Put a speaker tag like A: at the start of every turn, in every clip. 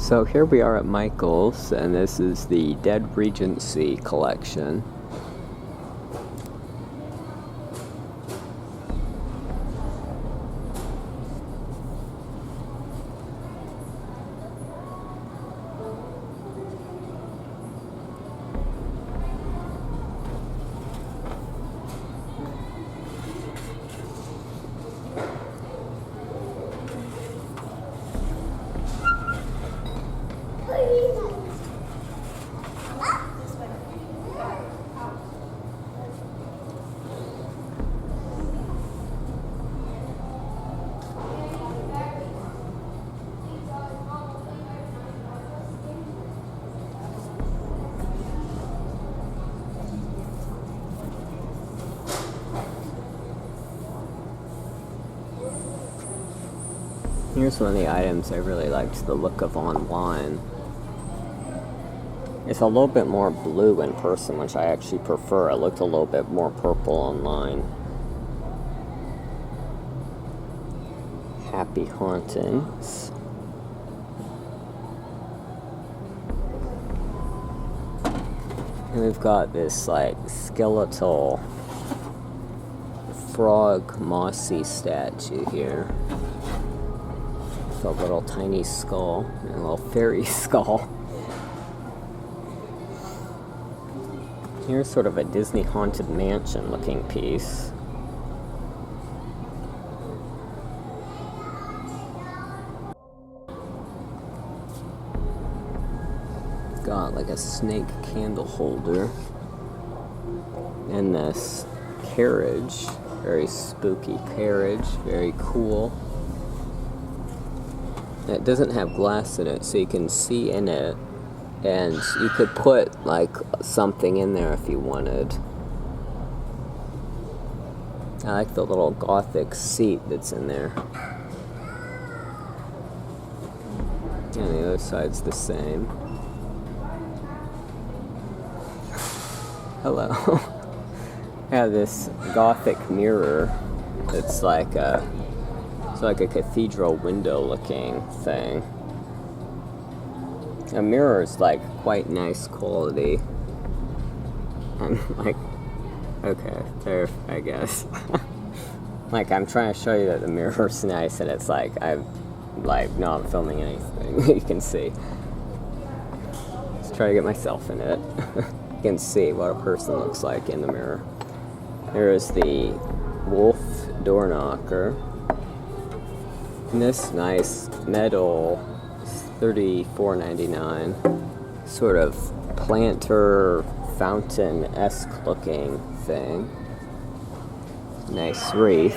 A: So here we are at Michael's, and this is the Dead Regency collection. Here's one of the items I really liked the look of online. It's a little bit more blue in person, which I actually prefer. It looked a little bit more purple online. Happy Hauntings. And we've got this like skeletal frog mossy statue here. A little tiny skull, and a little fairy skull. Here's sort of a Disney Haunted Mansion looking piece. Got like a snake candle holder. And this carriage, very spooky carriage, very cool. It doesn't have glass in it, so you can see in it, and you could put like something in there if you wanted. I like the little Gothic seat that's in there. And the other side's the same. Hello. I have this Gothic mirror that's like a cathedral window looking thing. A mirror is like quite nice quality. I'm like, okay, there, I guess. Like, I'm trying to show you that the mirror's nice, and it's like, I'm not filming anything. You can see. Let's try to get myself in it. You can see what a person looks like in the mirror. Here is the wolf door knocker. And this nice metal $34.99 sort of planter fountain-esque looking thing. Nice wreath.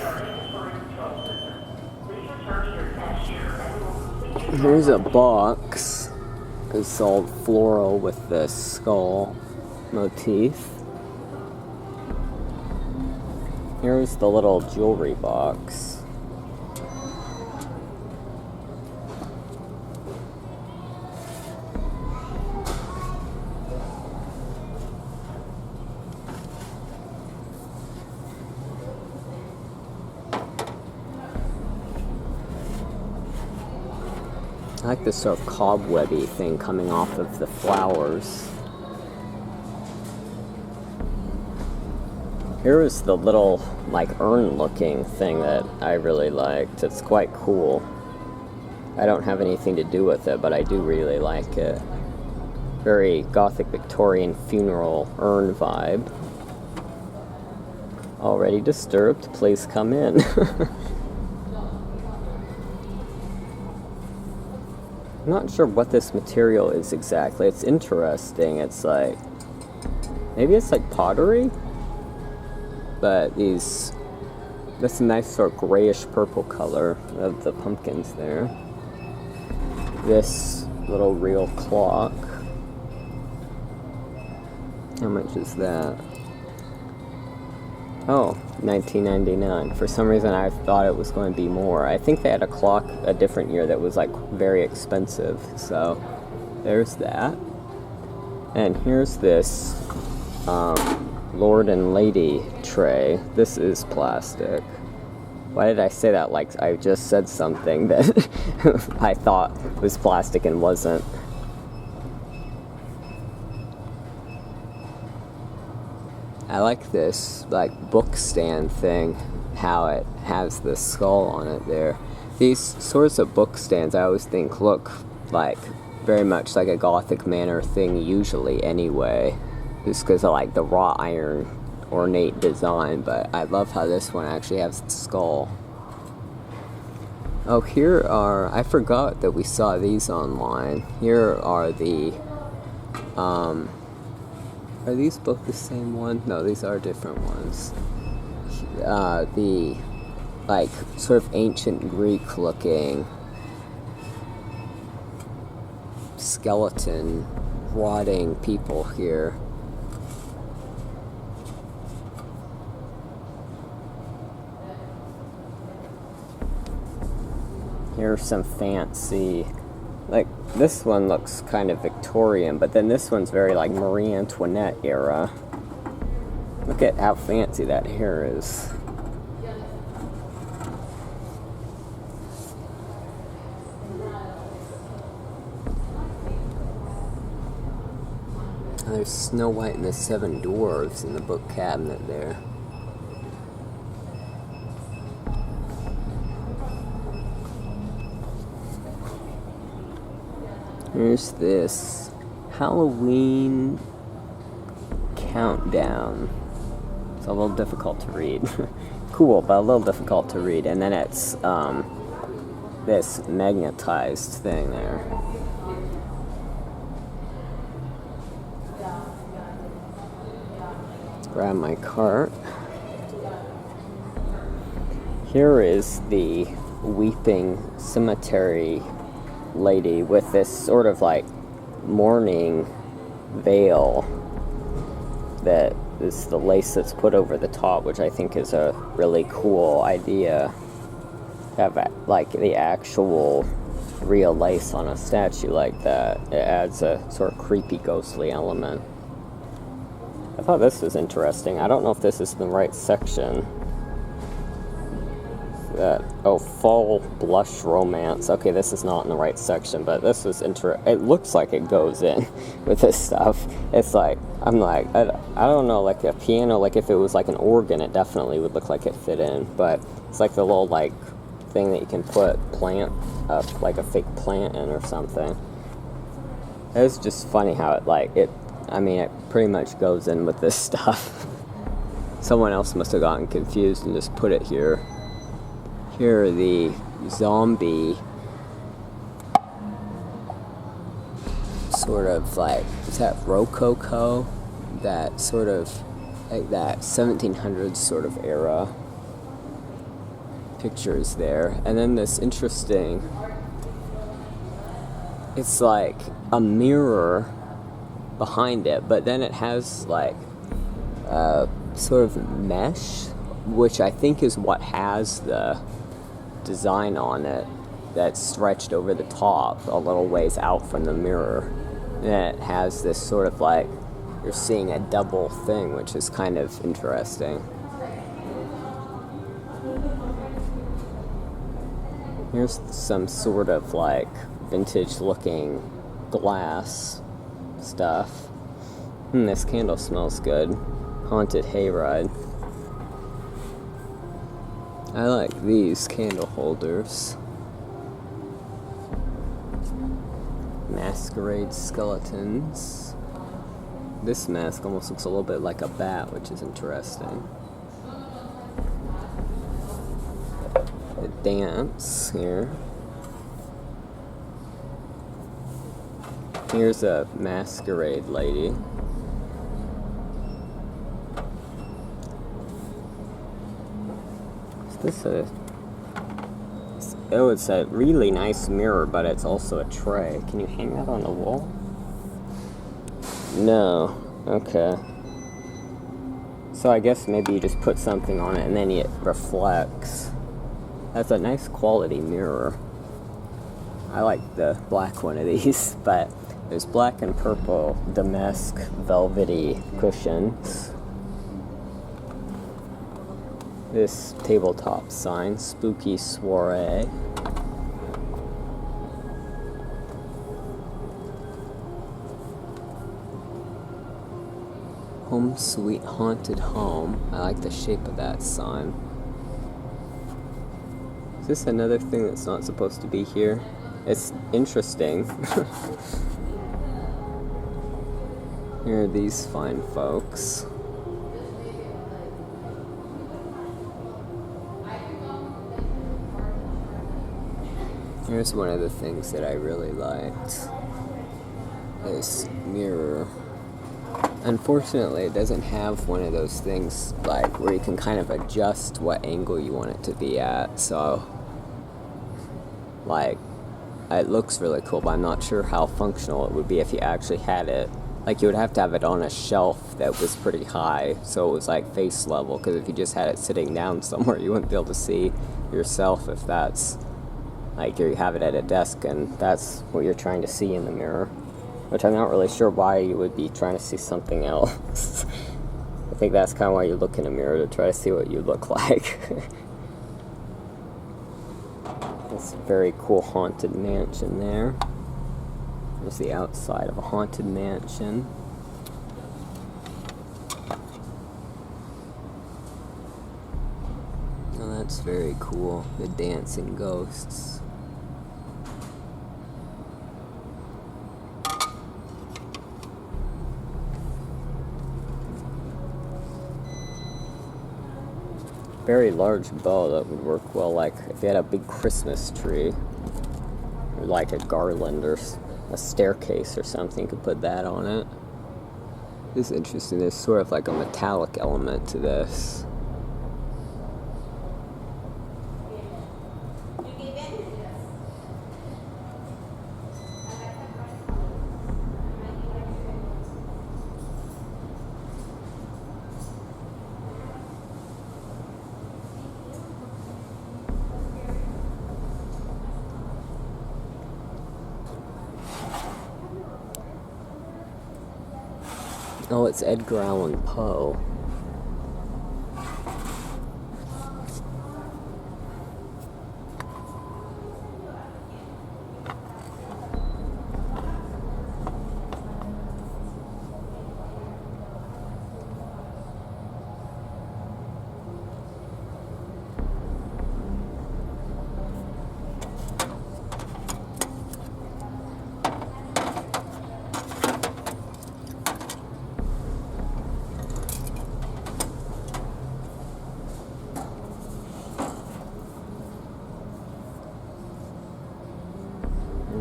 A: Here's a box. It's all floral with the skull motif. Here's the little jewelry box. I like this sort of cobwebby thing coming off of the flowers. Here is the little, like, urn-looking thing that I really liked. It's quite cool. I don't have anything to do with it, but I do really like it. Very Gothic Victorian funeral urn vibe. Already disturbed, please come in. I'm not sure what this material is exactly. It's interesting. It's like, maybe it's like pottery? But that's a nice sort of grayish purple color of the pumpkins there. This little real clock. How much is that? Oh, $19.99. For some reason I thought it was going to be more. I think they had a clock a different year that was like very expensive. So there's that. And here's this Lord and Lady tray. This is plastic. Why did I say that like I just said something that I thought was plastic and wasn't? I like this like book stand thing, how it has the skull on it there. These sorts of book stands I always think look like very much like a Gothic manor thing usually anyway, just because of like the wrought iron ornate design, but I love how this one actually has the skull. Oh, here are, I forgot that we saw these online. Here are the, are these both the same one? No, these are different ones. The, like, sort of ancient Greek looking skeleton rotting people here. Here's some fancy, like this one looks kind of Victorian, but then this one's very like Marie Antoinette era. Look at how fancy that hair is. There's Snow White and the Seven Dwarfs in the book cabinet there. Here's this Halloween countdown. It's a little difficult to read. Cool, but a little difficult to read. And then it's this magnetized thing there. Grab my cart. Here is the Weeping Cemetery lady with this sort of like mourning veil that is the lace that's put over the top, which I think is a really cool idea. Have like the actual real lace on a statue like that. It adds a sort of creepy ghostly element. I thought this was interesting. I don't know if this is the right section. Fall blush romance. Okay, this is not in the right section, but this is it looks like it goes in with this stuff. It's like, I'm like, I don't know, like a piano, like if it was like an organ, it definitely would look like it fit in, but it's like the little like thing that you can put plant up, like a fake plant in or something. It's just funny how it pretty much goes in with this stuff. Someone else must have gotten confused and just put it here. Here are the zombie sort of like, is that Rococo? That sort of, like that 1700s sort of era pictures there. And then this interesting, it's like a mirror behind it, but then it has like sort of mesh, which I think is what has the design on it that's stretched over the top a little ways out from the mirror. And it has this sort of like, you're seeing a double thing, which is kind of interesting. Here's some sort of like vintage looking glass stuff. This candle smells good. Haunted hayride. I like these candle holders. Masquerade skeletons. This mask almost looks a little bit like a bat, which is interesting. The dance here. Here's a masquerade lady. It's a really nice mirror, but it's also a tray. Can you hang that on the wall? No. Okay. So I guess maybe you just put something on it and then it reflects. That's a nice quality mirror. I like the black one of these, but there's black and purple damask velvety cushions. this tabletop sign, Spooky Soiree. Home Sweet Haunted Home. I like the shape of that sign. Is this another thing that's not supposed to be here? It's interesting. Here are these fine folks. Here's one of the things that I really liked. This mirror. Unfortunately, it doesn't have one of those things like where you can kind of adjust what angle you want it to be at. So, like, it looks really cool, but I'm not sure how functional it would be if you actually had it. Like, you would have to have it on a shelf that was pretty high, so it was like face level, because if you just had it sitting down somewhere, you wouldn't be able to see yourself if that's, like, you have it at a desk and that's what you're trying to see in the mirror. Which I'm not really sure why you would be trying to see something else. I think that's kind of why you look in a mirror, to try to see what you look like. This very cool haunted mansion there. There's the outside of a haunted mansion. Oh, that's very cool. The dancing ghosts. Very large bow that would work well, like if you had a big Christmas tree, or like a garland or a staircase or something, you could put that on it. This is interesting. There's sort of like a metallic element to this. Oh, it's Edgar Allan Poe.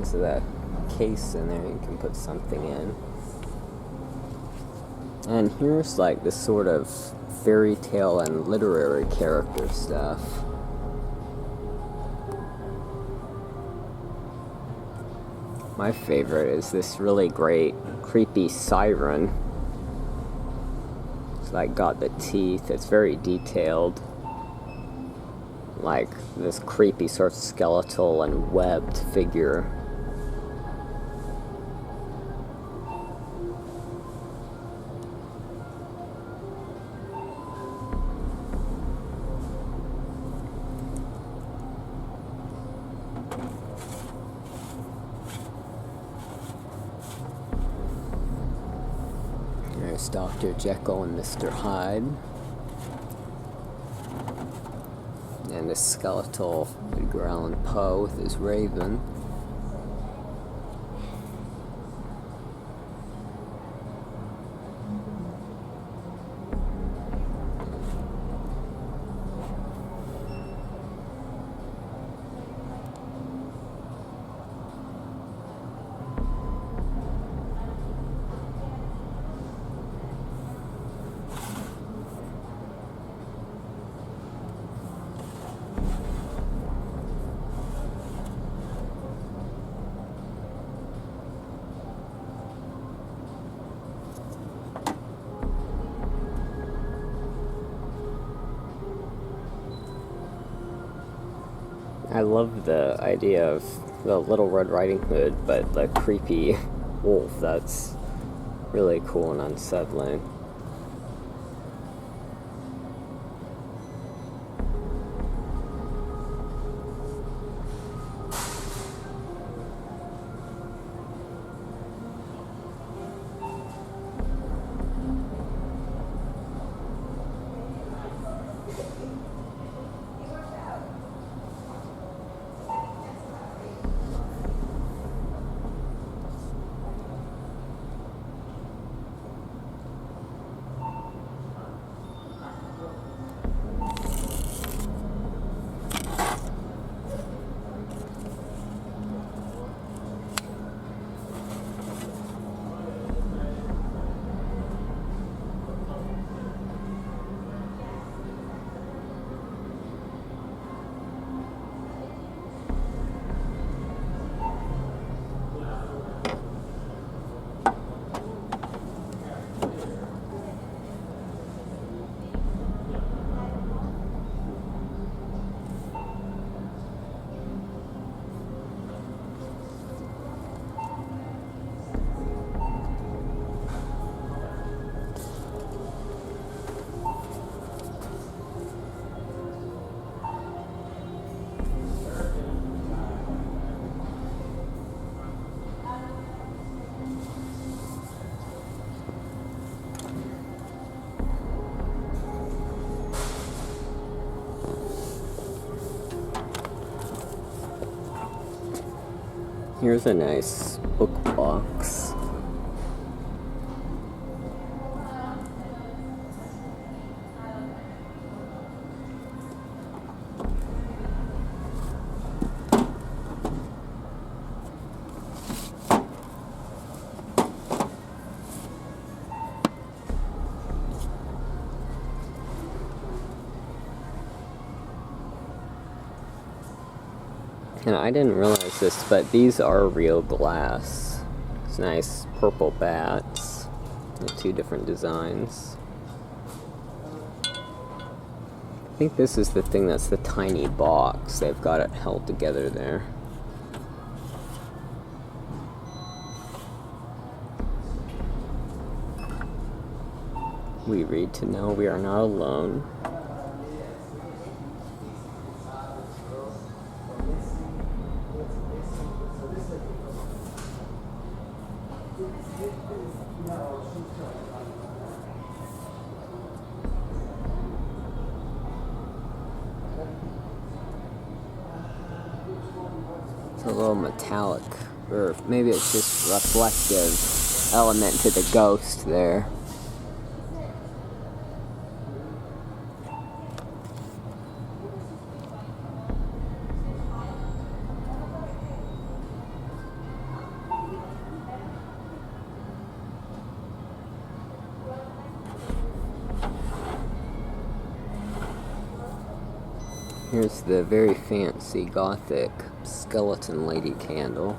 A: So that case in there you can put something in. And here's like this sort of fairy tale and literary character stuff. My favorite is this really great creepy siren. It's like got the teeth. It's very detailed. Like this creepy sort of skeletal and webbed figure. There's Dr. Jekyll and Mr. Hyde. And this skeletal Edgar Allan Poe with his raven. I love the idea of the Little Red Riding Hood, but the creepy wolf. That's really cool and unsettling. Here's a nice book box. And I didn't realize this, but these are real glass. It's nice purple bats. The two different designs. I think this is the thing that's the tiny box. They've got it held together there. We read to know we are not alone. It's a little metallic, or maybe it's just reflective element to the ghost there. Here's the very fancy Gothic skeleton lady candle.